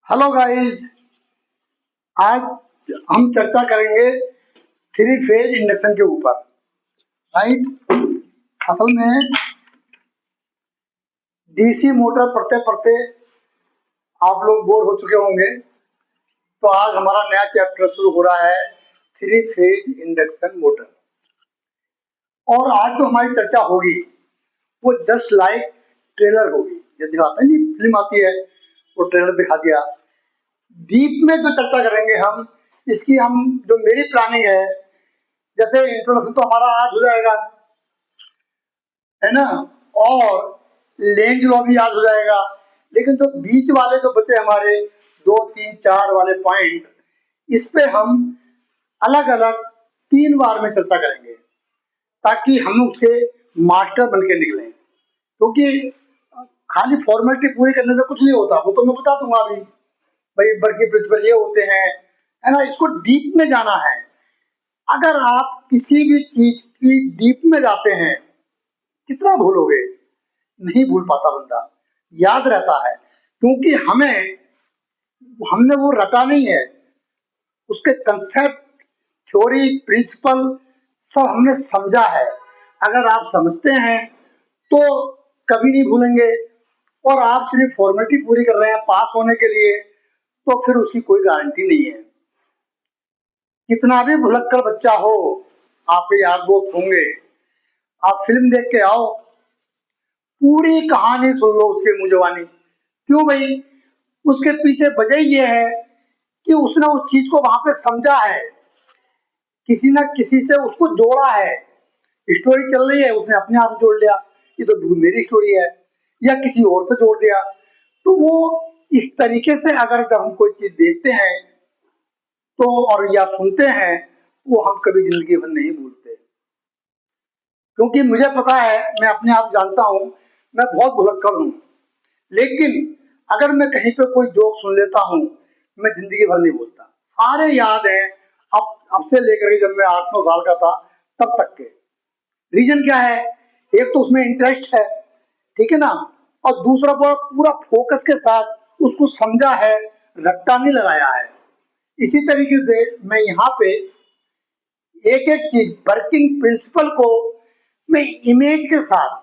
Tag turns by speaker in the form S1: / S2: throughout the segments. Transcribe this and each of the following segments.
S1: Hello guys. आज हम चर्चा करेंगे थ्री फेज इंडक्शन के ऊपर। राइट। असल में डीसी मोटर पढ़ते पढ़ते आप लोग बोर हो चुके होंगे, तो आज हमारा नया चैप्टर शुरू हो रहा है, थ्री फेज इंडक्शन मोटर। और आज जो हमारी चर्चा होगी वो जस्ट लाइक ट्रेलर होगी। जैसे आता है नहीं, फिल्म आती है वो ट्रेलर दिखा दिया। डीप में जो चर्चा करेंगे हम, इसकी हम जो मेरी प्लानिंग है, जैसे इंट्रोडक्शन तो हमारा आज हो जाएगा, है ना, और लेंज लॉ भी याद हो जाएगा। लेकिन जो बीच वाले जो बचे हमारे 2 3 4 वाले पॉइंट, इस पे हम अलग अलग 3 बार में चर्चा करेंगे, ताकि हम उसके मास्टर बन के निकलें। क्योंकि खाली फॉर्मेलिटी पूरी करने से कुछ नहीं होता, वो तो मैं बता दूंगा अभी। भाई वर्किंग प्रिंसिपल ये होते हैं, है ना। इसको डीप में जाना है। अगर आप किसी भी चीज की डीप में जाते हैं, कितना भूलोगे? नहीं भूल पाता बंदा, याद रहता है। क्योंकि हमने वो रटा नहीं है, उसके कंसेप्ट, थ्योरी, प्रिंसिपल सब हमने समझा है। अगर आप समझते हैं तो कभी नहीं भूलेंगे। और आप सिर्फ फॉर्मेलिटी पूरी कर रहे हैं पास होने के लिए, तो फिर उसकी कोई गारंटी नहीं है। कितना भी भुलक्कड़ बच्चा हो, आपके यार दोस्त होंगे। आप फिल्म देख के आओ, पूरी कहानी सुन लो उसके मुंह जबानी। क्यों भाई? उसके पीछे वजह ये है कि उसने उस चीज को वहां पे समझा है, किसी ना किसी से उसको जोड़ा है। स्टोरी चल रही है, उसने अपने आप जोड़ लिया, ये तो मेरी स्टोरी है, या किसी और से जोड़ दिया। तो वो इस तरीके से अगर जब हम कोई चीज देखते हैं तो, और या सुनते हैं, वो हम कभी जिंदगी भर नहीं भूलते। क्योंकि मुझे पता है, मैं अपने आप जानता हूँ, मैं बहुत भुलक्कड़ हूँ। लेकिन अगर मैं कहीं पे कोई जोक सुन लेता हूँ, मैं जिंदगी भर नहीं भूलता। सारे याद हैं, अब से लेकर के जब मैं 8 9 साल का था तब तक के। रीजन क्या है? एक तो उसमें इंटरेस्ट है, ठीक है ना, और दूसरा वो पूरा फोकस के साथ उसको समझा है, रट्टा नहीं लगाया है। इसी तरीके से मैं यहाँ पे एक एक चीज, वर्किंग प्रिंसिपल को मैं इमेज के साथ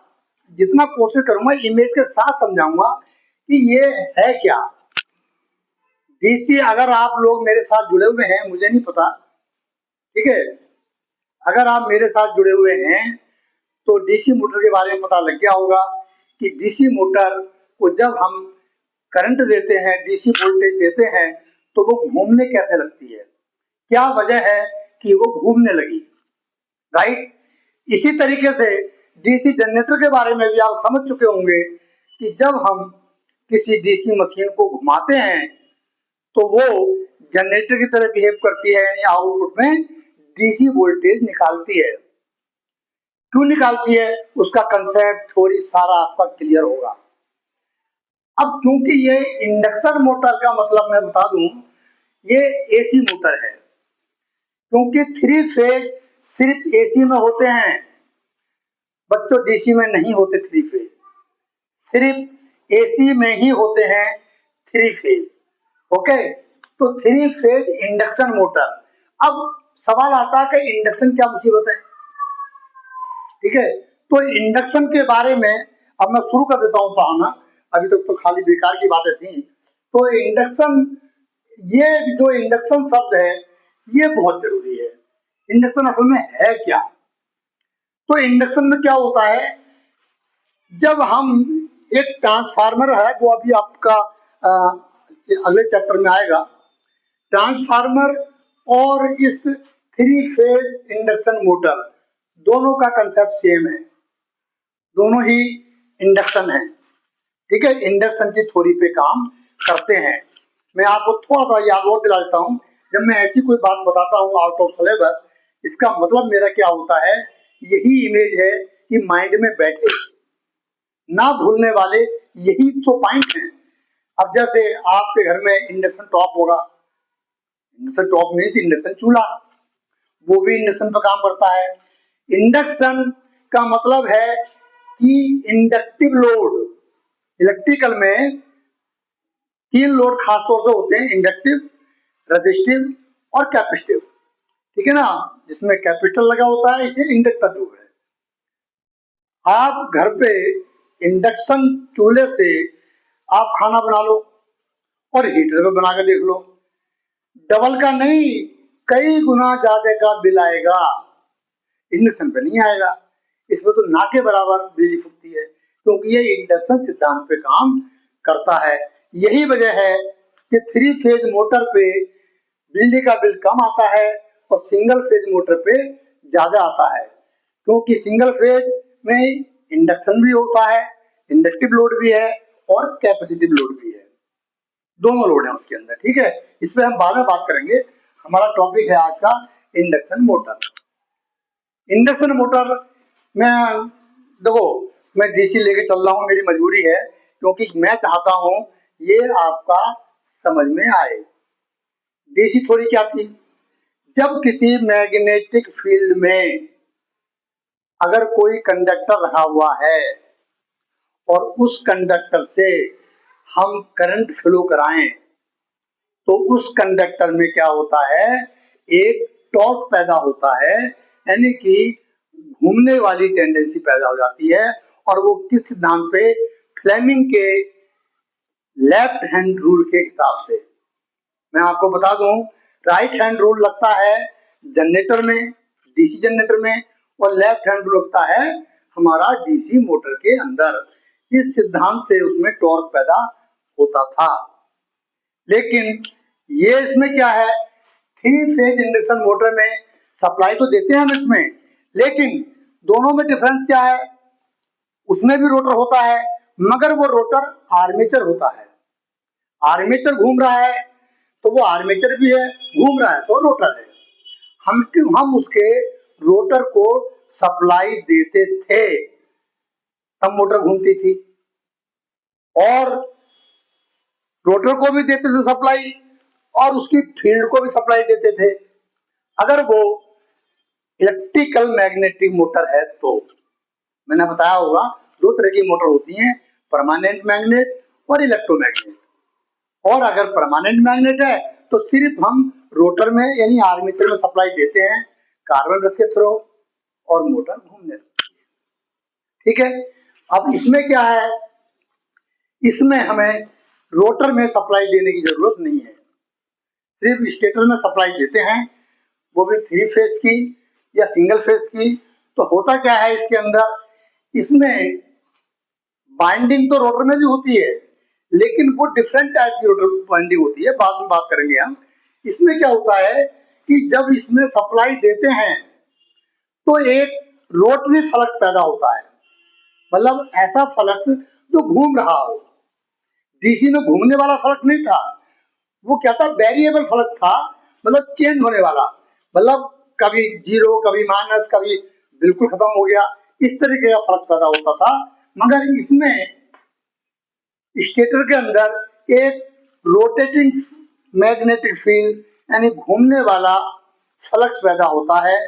S1: जितना कोशिश करूंगा, इमेज के साथ समझाऊंगा कि ये है क्या। डीसी, अगर आप लोग मेरे साथ जुड़े हुए हैं, मुझे नहीं पता, ठीक है, अगर आप मेरे साथ जुड़े हुए हैं तो डीसी मोटर के बारे में पता लग गया होगा कि डीसी मोटर को जब हम करंट देते हैं, डीसी वोल्टेज देते हैं, तो वो घूमने कैसे लगती है, क्या वजह है कि वो घूमने लगी। राइट। इसी तरीके से डीसी जनरेटर के बारे में भी आप समझ चुके होंगे कि जब हम किसी डीसी मशीन को घुमाते हैं तो वो जनरेटर की तरह बिहेव करती है, यानी आउटपुट में डीसी वोल्टेज निकालती है। क्यों निकालती है, उसका कंसेप्ट, थ्योरी सारा आपका क्लियर होगा। अब क्योंकि ये इंडक्शन मोटर का मतलब मैं बता दूं, ये एसी मोटर है। क्योंकि थ्री फेज सिर्फ एसी में होते हैं बच्चों, डीसी में नहीं होते थ्री फेज, सिर्फ एसी में ही होते हैं थ्री फेज। ओके, तो थ्री फेज इंडक्शन मोटर। अब सवाल आता है कि इंडक्शन क्या मुसीबत है, ठीक है। तो इंडक्शन के बारे में अब मैं शुरू कर देता हूं पढ़ाना, अभी तक तो खाली बेकार की बातें थी। तो इंडक्शन, ये जो इंडक्शन शब्द है ये बहुत जरूरी है। इंडक्शन असल में है क्या? तो इंडक्शन में क्या होता है, जब हम एक ट्रांसफार्मर है, वो अभी आपका अगले चैप्टर में आएगा। ट्रांसफार्मर और इस थ्री फेज इंडक्शन मोटर दोनों का कंसेप्ट सेम है, दोनों ही इंडक्शन है, ठीक है, इंडक्शन की थ्योरी पे काम करते हैं। मैं आपको थोड़ा सा याद और दिला देता हूँ। जब मैं ऐसी कोई बात बताता हूँ आउट ऑफ सिलेबस, इसका मतलब मेरा क्या होता है, यही इमेज है कि माइंड में बैठे, ना भूलने वाले, यही तो पॉइंट है। अब जैसे आपके घर में इंडक्शन टॉप होगा, इंडक्शन टॉप नहीं तो इंडक्शन चूल्हा, वो भी इंडक्शन पर काम करता है। इंडक्शन का मतलब है कि इंडक्टिव लोड, इलेक्ट्रिकल में तीन लोड खासतौर से होते हैं, इंडक्टिव, रेजिस्टिव और कैपेसिटिव, ठीक है ना। जिसमें कैपेसिटर लगा होता है इसे इंडक्टर जो है। आप घर पे इंडक्शन चूल्हे से आप खाना बना लो और हीटर पे बना के देख लो, डबल का नहीं, कई गुना ज्यादा का बिल आएगा, इंडक्शन पे नहीं आएगा। इसमें तो ना के बराबर बिजली फूकती है, क्योंकि ये इंडक्शन सिद्धांत पे काम करता है। यही वजह है कि 3 फेज मोटर पे बिजली का बिल कम आता है और सिंगल फेज मोटर पे ज्यादा आता है, क्योंकि सिंगल फेज में इंडक्शन भी होता है, इंडक्टिव लोड भी है और कैपेसिटिव लोड भी है, दोनों लोड है उसके अंदर, ठीक है। इस पे हम बाद में बात करेंगे। हमारा टॉपिक है आज का इंडक्शन मोटर। इंडक्शन मोटर में देखो, मैं डीसी लेके चल रहा हूँ, मेरी मजबूरी है, क्योंकि मैं चाहता हूँ ये आपका समझ में आए। डीसी थोड़ी क्या थी, जब किसी मैग्नेटिक फील्ड में अगर कोई कंडक्टर रखा हुआ है और उस कंडक्टर से हम करंट फ्लो कराएं, तो उस कंडक्टर में क्या होता है, एक टॉर्क पैदा होता है, यानी कि घूमने वाली टेंडेंसी पैदा हो जाती है। और वो किस सिद्धांत पे, फ्लेमिंग के लेफ्ट हैंड रूल के हिसाब से। मैं आपको बता दूं, राइट हैंड रूल लगता है जनरेटर में, डीसी जनरेटर में, और लेफ्ट हैंड रूल लगता है हमारा डीसी मोटर के अंदर। इस सिद्धांत से उसमें टॉर्क पैदा होता था। लेकिन ये इसमें क्या है, 3 फेज इंडक्शन मोटर में सप्लाई तो देते हैं हम इसमें, लेकिन दोनों में डिफरेंस क्या है, उसमें भी रोटर होता है, मगर वो रोटर आर्मेचर होता है। आर्मेचर घूम रहा है तो वो आर्मेचर भी है, घूम रहा है तो रोटर है। हम उसके रोटर को सप्लाई देते थे, तब मोटर घूमती थी, और रोटर को भी देते थे सप्लाई और उसकी फील्ड को भी सप्लाई देते थे। अगर वो इलेक्ट्रिकल मैग्नेटिक मोटर है तो मैंने बताया होगा, दो तरह की मोटर होती हैं, परमानेंट मैग्नेट और इलेक्ट्रोमैग्नेट। और अगर परमानेंट मैग्नेट है तो सिर्फ हम रोटर में यानी आर्मेचर में सप्लाई देते हैं कार्बन ब्रश के थ्रू, और मोटर घूमने लगती है, ठीक है। अब इसमें क्या है, इसमें हमें रोटर में सप्लाई देने की जरूरत नहीं है, सिर्फ स्टेटर में सप्लाई देते हैं, वो भी 3 फेज की या सिंगल फेज की। तो होता क्या है इसके अंदर, इसमें बाइंडिंग तो रोटर में भी होती है, लेकिन वो डिफरेंट टाइप की रोटर बाइंडिंग होती है, बाद में बात करेंगे हम। इसमें क्या होता है कि जब इसमें सप्लाई देते हैं तो एक रोटरी फ्लक्स पैदा होता है, मतलब ऐसा फ्लक्स जो घूम रहा हो। डीसी में घूमने वाला फ्लक्स नहीं था, वो क्या था, वेरिएबल फ्लक्स था, मतलब चेंज होने वाला, मतलब कभी जीरो, कभी माइनस, कभी बिल्कुल खत्म हो गया, इस तरीके का फ्लक्स पैदा होता था। मगर इसमें स्टेटर के अंदर एक रोटेटिंग मैग्नेटिक फील्ड यानी घूमने वाला फ्लक्स पैदा होता है,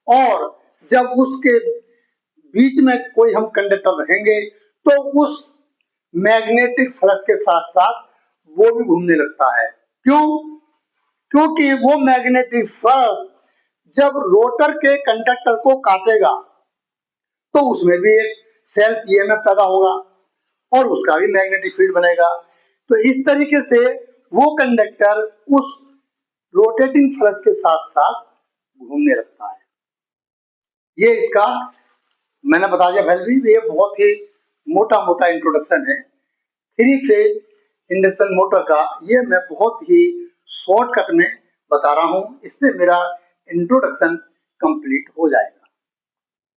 S1: और जब उसके बीच में कोई हम कंडक्टर रहेंगे तो उस मैग्नेटिक फ्लक्स के साथ साथ वो भी घूमने लगता है। क्यों? क्योंकि वो मैग्नेटिक फ्लक्स जब रोटर के कंडक्टर को काटेगा तो उसमें भी एक सेल्फ ईएमएफ पैदा होगा और उसका भी मैग्नेटिक फील्ड बनेगा। तो इस तरीके से वो कंडक्टर उस रोटेटिंग फ्लक्स के साथ साथ घूमने लगता है। ये इसका मैंने बता दिया वैल्यू, ये बहुत ही मोटा मोटा इंट्रोडक्शन है 3 फेज इंडक्शन मोटर का। ये मैं बहुत ही शॉर्टकट में बता रहा हूं, इससे मेरा इंट्रोडक्शन कंप्लीट हो जाएगा,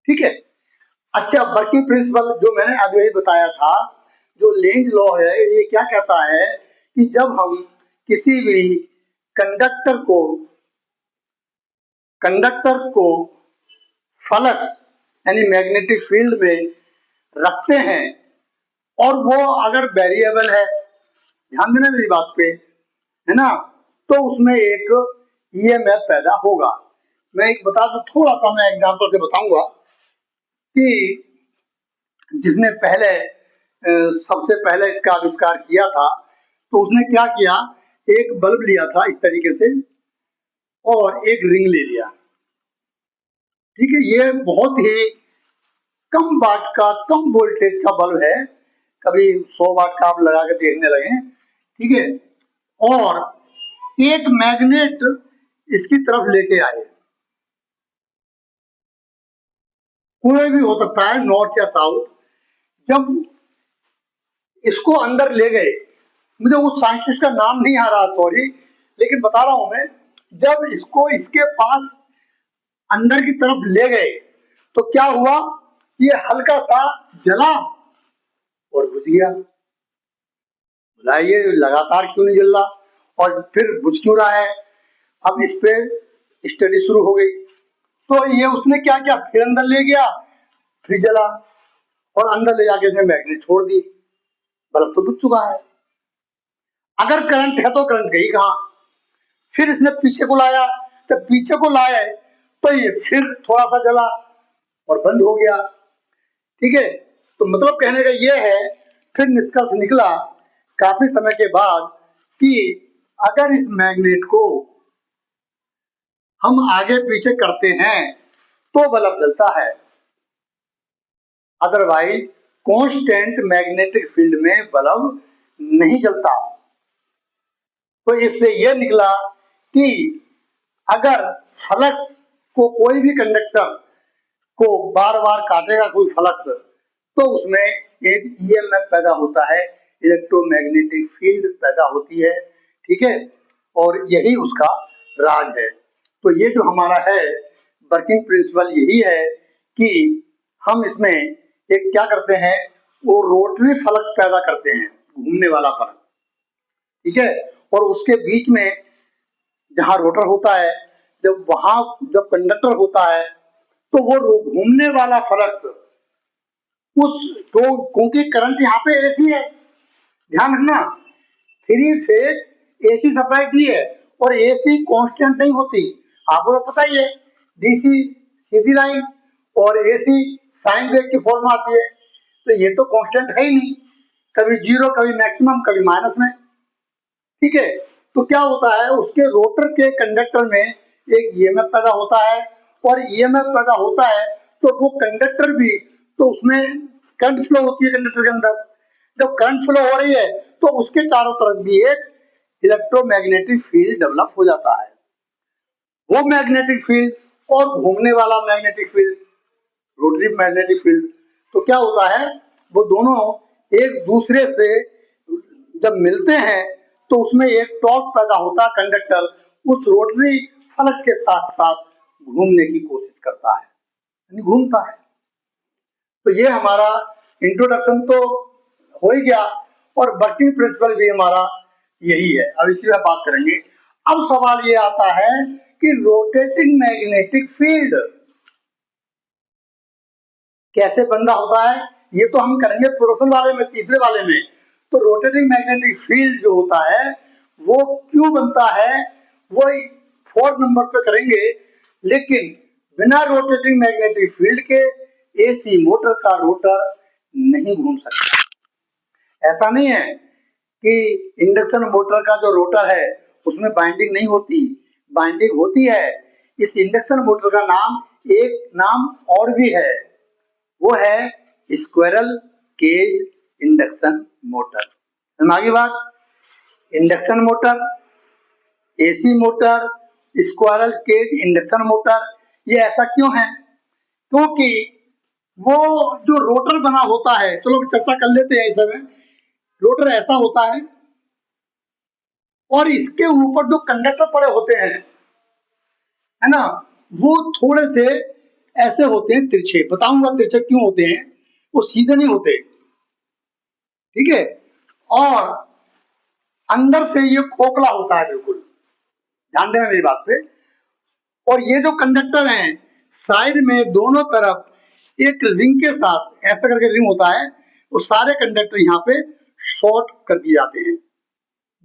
S1: ठीक है। अच्छा, वर्किंग प्रिंसिपल जो मैंने अभी बताया था, जो लेंज लॉ है, ये क्या कहता है कि जब हम किसी भी कंडक्टर को फ्लक्स यानी मैग्नेटिक फील्ड में रखते हैं और वो अगर वेरिएबल है, ध्यान देना मेरी बात पे, है ना, तो उसमें एक ईएमएफ पैदा होगा। मैं एक बता दूं, थोड़ा सा मैं एग्जांपल से बताऊंगा कि जिसने सबसे पहले इसका आविष्कार किया था तो उसने क्या किया, एक बल्ब लिया था इस तरीके से और एक रिंग ले लिया। ठीक है, ये बहुत ही कम वाट का, कम वोल्टेज का बल्ब है, कभी 100 वाट का आप लगा के देखने लगे। ठीक है, और एक मैग्नेट इसकी तरफ लेके आए, कोई भी हो सकता है, नॉर्थ या साउथ। जब इसको अंदर ले गए, मुझे उस साइंटिस्ट का नाम नहीं आ रहा, सॉरी, लेकिन बता रहा हूं मैं, जब इसको इसके पास अंदर की तरफ ले गए तो क्या हुआ, ये हल्का सा जला और बुझ गया। बुलाइए, लगातार क्यों नहीं जल रहा और फिर बुझ क्यों रहा है। अब इस पे स्टडी शुरू हो गई, तो ये उसने क्या किया, फिर अंदर ले गया, फिर जला, और अंदर ले जाके इसने मैग्नेट छोड़ दी, बल्ब तो बुझ चुका है। अगर करंट है तो करंट गई कहां, फिर इसने पीछे को लाया, तो पीछे को लाए तो ये फिर थोड़ा सा जला और बंद हो गया। ठीक है, तो मतलब कहने का ये है, फिर निष्कर्ष निकला काफी समय के बाद कि अगर इस मैग्नेट को हम आगे पीछे करते हैं तो बल्ब जलता है, अदरवाइज कांस्टेंट मैग्नेटिक फील्ड में बल्ब नहीं जलता। तो इससे यह निकला कि अगर फ्लक्स को, कोई भी कंडक्टर को बार बार काटेगा कोई फ्लक्स, तो उसमें एक ईएमएफ पैदा होता है, इलेक्ट्रोमैग्नेटिक फील्ड पैदा होती है। ठीक है, और यही उसका राज है। तो ये जो हमारा है वर्किंग प्रिंसिपल यही है कि हम इसमें एक क्या करते हैं, वो रोटरी फ्लक्स पैदा करते हैं, घूमने वाला फ्लक्स। ठीक है, और उसके बीच में जहां रोटर होता है, जब वहां जब कंडक्टर होता है तो वो घूमने वाला फ्लक्स उस, तो क्योंकि करंट यहाँ पे एसी है, ध्यान रखना, 3 फेज एसी सप्लाई दी है, और एसी कांस्टेंट नहीं होती, आपको तो पता ही है। डीसी सीधी लाइन और एसी साइन वेव की फॉर्म आती है, तो ये तो कांस्टेंट है ही नहीं, कभी जीरो, कभी मैक्सिमम, कभी माइनस में। ठीक है, तो क्या होता है, उसके रोटर के कंडक्टर में एक ईएमएफ पैदा होता है, और ईएमएफ पैदा होता है तो वो कंडक्टर भी, तो उसमें करंट फ्लो होती है कंडक्टर के अंदर। जब करंट फ्लो हो रही है तो उसके चारों तरफ भी एक इलेक्ट्रोमैग्नेटिक फील्ड डेवलप हो जाता है। वो मैग्नेटिक फील्ड और घूमने वाला magnetic field, rotary magnetic field, तो क्या होता है, वो दोनों एक दूसरे से जब मिलते हैं तो उसमें एक टॉर्क पैदा होता है, कंडक्टर उस रोटरी फ्लक्स के साथ साथ घूमने की कोशिश करता है, यानी घूमता है। तो ये हमारा इंट्रोडक्शन तो हो ही गया, और वर्किंग प्रिंसिपल भी हमारा यही है। अब इसी में बात करेंगे। अब सवाल ये आता है कि रोटेटिंग मैग्नेटिक फील्ड कैसे पैदा होता है, ये तो हम करेंगे प्रोडक्शन वाले में, तीसरे वाले में। तो रोटेटिंग मैग्नेटिक फील्ड जो होता है वो क्यों बनता है, वो 4 नंबर पे करेंगे। लेकिन बिना रोटेटिंग मैग्नेटिक फील्ड के एसी मोटर का रोटर नहीं घूम सकता। ऐसा नहीं है कि इंडक्शन मोटर का जो रोटर है उसमें बाइंडिंग नहीं होती, बाइंडिंग होती है। इस इंडक्शन मोटर का नाम, एक नाम और भी है, वो है स्क्विरल केज इंडक्शन मोटर। आगे बात, induction motor, AC motor, squirrel cage induction motor, ये ऐसा क्यों है, क्योंकि वो जो रोटर बना होता है, चलो चर्चा कर लेते हैं इस समय। रोटर ऐसा होता है और इसके ऊपर जो कंडक्टर पड़े होते हैं, है ना, वो थोड़े से ऐसे होते हैं तिरछे, बताऊंगा तिरछे क्यों होते हैं, वो सीधे नहीं होते। ठीक है, और अंदर से ये खोखला होता है, बिल्कुल ध्यान देना मेरी बात पे। और ये जो कंडक्टर हैं साइड में दोनों तरफ एक रिंग के साथ ऐसा करके रिंग होता है, वो सारे कंडक्टर यहाँ पे शॉर्ट कर दिए जाते हैं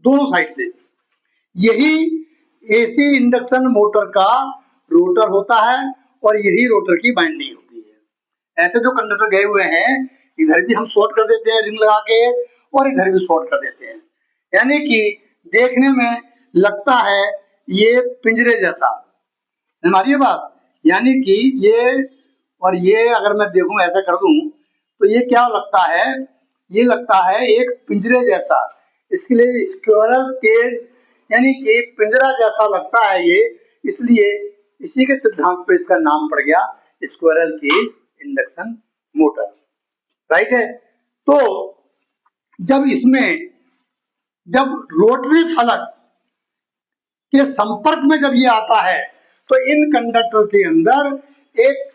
S1: दोनों साइड से। यही एसी इंडक्शन मोटर का रोटर होता है और यही रोटर की बाइंडिंग होती है। ऐसे जो कंडक्टर गए हुए हैं, इधर भी हम शॉर्ट कर देते हैं रिंग लगा के, और इधर भी शॉर्ट कर देते हैं। यानी कि देखने में लगता है ये पिंजरे जैसा। हमारी ये बात, यानी कि ये और ये अगर मैं देखूं ऐसा कर दूं तो ये क्या लगता है, ये लगता है एक पिंजरे जैसा। इसके लिए स्क्वायरल केज, यानी कि पिंजरा जैसा लगता है ये, इसलिए इसी के सिद्धांत पे इसका नाम पड़ गया squirrel cage induction motor. Right है। तो जब रोटरी फलक्स के संपर्क में जब ये आता है तो इन कंडक्टर के अंदर एक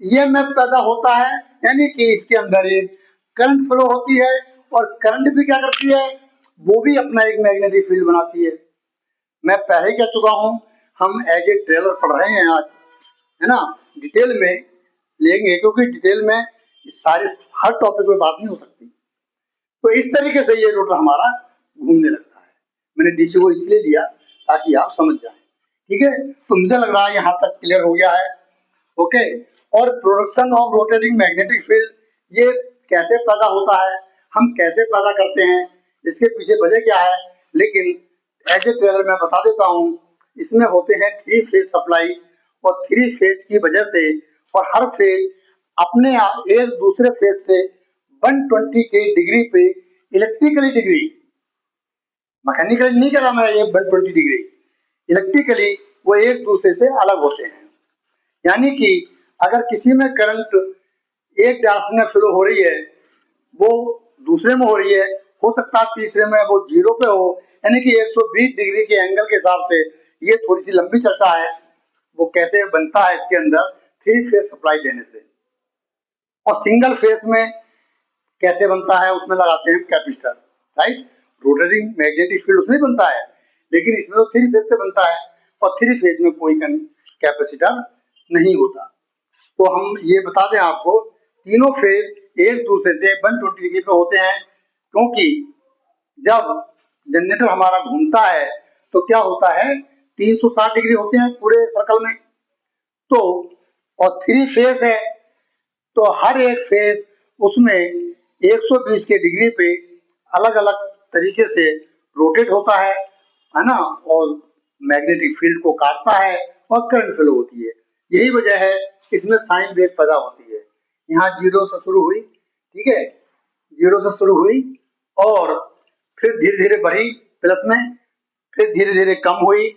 S1: ईएमएफ पैदा होता है, यानी कि इसके अंदर एक करंट फ्लो होती है, और करंट भी क्या करती है, वो भी अपना एक मैग्नेटिक फील्ड बनाती है। मैं पहले कह चुका हूं, हम एज ए ट्रेलर पढ़ रहे हैं आज, है ना, डिटेल में लेंगे क्योंकि डिटेल में सारे हर टॉपिक पे बात नहीं हो सकती। तो इस तरीके से ये रोटर हमारा घूमने लगता है। मैंने डीसी को इसलिए लिया ताकि आप समझ जाएं। ठीक है, तो मुझे लग रहा है यहाँ तक क्लियर हो गया है। ओके। और production of rotating magnetic field ये कैसे पैदा होता है, हम कैसे पैदा करते हैं, इसके पीछे वजह क्या है, लेकिन एज ए ट्रेलर मैं बता देता हूँ। इसमें होते हैं 3 फेज सप्लाई, और 3 फेज की वजह से, और हर फेज अपने आप एक दूसरे फेज से 120 के डिग्री पे इलेक्ट्रिकली डिग्री, मैकेनिकली नहीं कर रहा मैं, ये 120 डिग्री इलेक्ट्रिकली वो एक दूसरे से अलग होते हैं। यानी कि अगर किसी में करंट एक डायरेक्शन में फ्लो हो रही है, वो दूसरे में हो रही है, हो सकता है तीसरे में वो जीरो पे हो, यानी कि 120 डिग्री के एंगल के हिसाब से। ये थोड़ी सी लंबी चर्चा है, वो कैसे बनता है इसके अंदर 3 फेज सप्लाई देने से। और सिंगल फेज में कैसे बनता है, उसमें लगाते हैं capacitor. Right, rotating magnetic field उसमें बनता है, लेकिन इसमें तो 3 फेज से बनता है, और 3 फेज में कोई कैपेसिटर नहीं होता। तो हम ये बता दें आपको, तीनों फेज एक दूसरे से 120 डिग्री पे होते हैं, क्योंकि जब जनरेटर हमारा घूमता है तो क्या होता है, 360 डिग्री होते हैं पूरे सर्कल में। तो और 3 फेज है, तो हर एक फेज उसमें 120 के डिग्री पे अलग अलग तरीके से रोटेट होता है ना, और मैग्नेटिक फील्ड को काटता है और करंट फ्लो होती है। यही वजह है इसमें साइन वेव पैदा होती है। यहाँ 0 से शुरू हुई, ठीक है, 0 से शुरू हुई और फिर धीरे धीरे बढ़ी प्लस में, फिर धीरे धीरे कम हुई,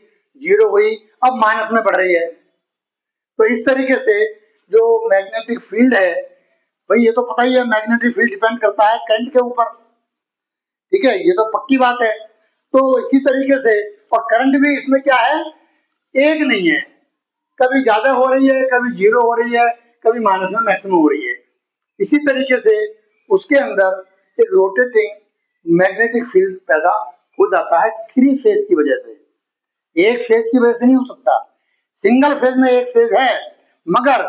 S1: 0 हुई, अब माइनस में बढ़ रही है। तो इस तरीके से जो मैग्नेटिक फील्ड है, भाई ये तो पता ही है, मैग्नेटिक फील्ड डिपेंड करता है करंट के ऊपर। ठीक है, ये तो पक्की बात है। तो इसी तरीके से, और करंट भी इसमें क्या है, एक नहीं है, कभी ज्यादा हो रही है, कभी 0 हो रही है, कभी माइनस में मैक्सिमम हो रही है। इसी तरीके से उसके अंदर एक रोटेटिंग मैग्नेटिक फील्ड पैदा हो जाता है 3 फेज की वजह से। एक फेज की वजह से नहीं हो सकता। सिंगल फेज में एक फेज है, मगर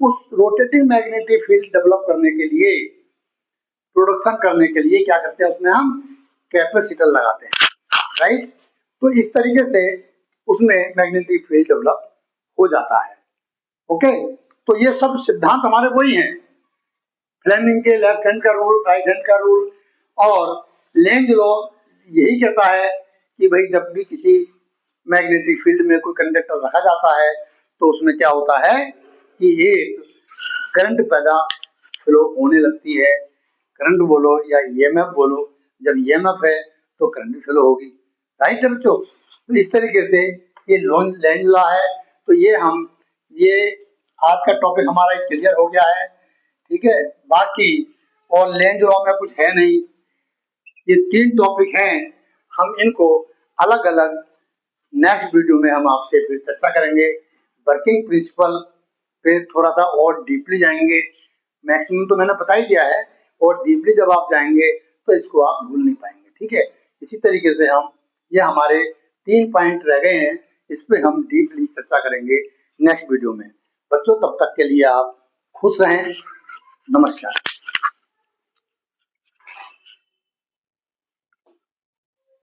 S1: उस रोटेटिंग मैग्नेटिक फील्ड डेवलप करने के लिए, प्रोडक्शन करने के लिए क्या करते हैं, उसमें हम कैपेसिटर लगाते हैं। राइट, तो इस तरीके से उसमें मैग्नेटिक फील्ड डेवलप हो जाता है। ओके, तो ये सब सिद्धांत हमारे वही हैं, फ्लेमिंग के लेफ्ट हैंड का रूल, राइट हैंड का रूल, और लेंज लॉ यही कहता है कि भाई जब भी किसी मैग्नेटिक फील्ड में कोई कंडक्टर रखा जाता है तो उसमें क्या होता है कि एक करंट पैदा फ्लो होने लगती है। करंट बोलो या ईएमएफ बोलो, जब ईएमएफ है तो करंट फ्लो होगी। राइट है बच्चों, तो इस तरीके से ये लेंज लॉ है। तो ये आज का टॉपिक हमारा क्लियर हो गया है। ठीक है, बाकी और लेंज लॉ में कुछ है नहीं, ये 3 टॉपिक हैं, हम इनको अलग अलग नेक्स्ट वीडियो में हम आपसे फिर चर्चा करेंगे। वर्किंग प्रिंसिपल पे थोड़ा सा और डीपली जाएंगे, मैक्सिमम तो मैंने बता ही दिया है, और डीपली जब आप जाएंगे तो इसको आप भूल नहीं पाएंगे। ठीक है, इसी तरीके से ये हमारे 3 पॉइंट रह गए हैं, इस पे हम डीपली चर्चा करेंगे नेक्स्ट वीडियो में। बच्चों, तब तक के लिए आप खुश रहें। नमस्कार।